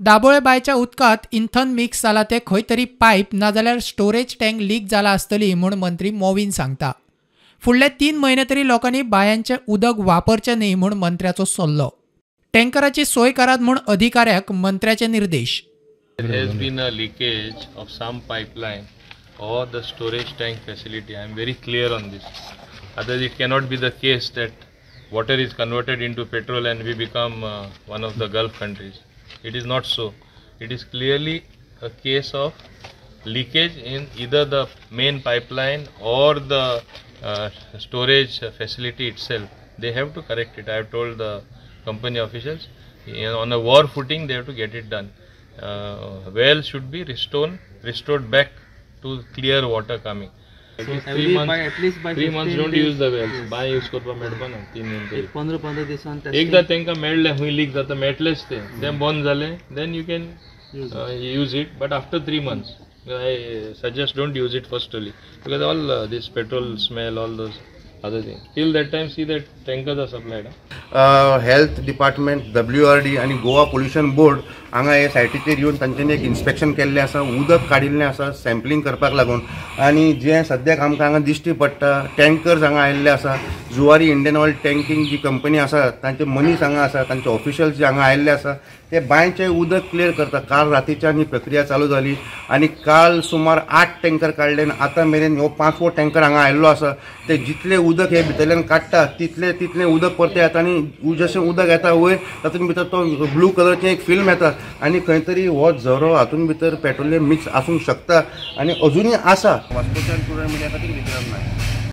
Dabole बायच्या उदकात इंथन mix जाला ते खंय तरी पायप नाजाल्यार स्टोरेज टँक लीक जाला आसतली म्हूण मंत्री मोविन सांगता। फुडले 3 म्हयने तरी लोकांनी बायांचे उदक वापरचे न्ही म्हूण मंत्र्याचो सल्लो। टँकराची सोय करात म्हूण अधिकाऱ्याक मंत्र्याचे निर्देश। There has been a leakage of some pipeline or the storage tank facility. I am very clear on this. Otherwise, it cannot be the case that water is converted into petrol and we become one of the Gulf countries. It is not so. It is clearly a case of leakage in either the main pipeline or the storage facility itself. They have to correct it. I have told the company officials on a war footing they have to get it done. Well should be restored back to clear water coming. At least by 3 months don't use the wells. Buy use करपा मेळपा ना 3 म्हयने 15 दिसान एकदा तेंका मेळ्ळे हुंय leak जाता मेळटलेच ते बंद जाले then you can use it, but after 3 months I suggest don't use it firstly because all this petrol smell, all those other things. Till that time see that tankers are supplied. Health department WRD आणि Goa pollution board हांगा हे सायटीचेर येवन तांच्यांनी एक inspection केल्लें आसा, उदक काडिल्लें आसा सॅम्पलिंग करपाक लागून। आनी जे सद्याक आमकां हांगा दिश्टी पडटा टँकर्स हांगा आयिल्ले आसा। जुवारी इंडियन ऑयल टँकिंग जी कंपनी आसा तांचे मनीस हांगा आसा, तांचे ऑफिशियल्स जे हांगा आयिल्ले आसा ते बांयचें उदक क्लियर करता। काल रातीच्यान ही प्रक्रिया चालू जाली आनी काल सुमार 8 टँकर काडले आनी आतां मेरेन हो 5वो टँकर हांगा आयिल्लो आसा। ते जितले उदक हे भितरल्यान काडटा तितले उदक परते येता आनी जशें उदक येता वयर तातूंत भितर तो ब्लू कलरचें एक फिल्म येता आनी खंय तरी हो झरो हातूंत भितर पेट्रोलियम मिक्स आसूंक शकता आनी अजुनूय आसा। वास्कोच्यान मिडिया खातीर विक्रम नायक।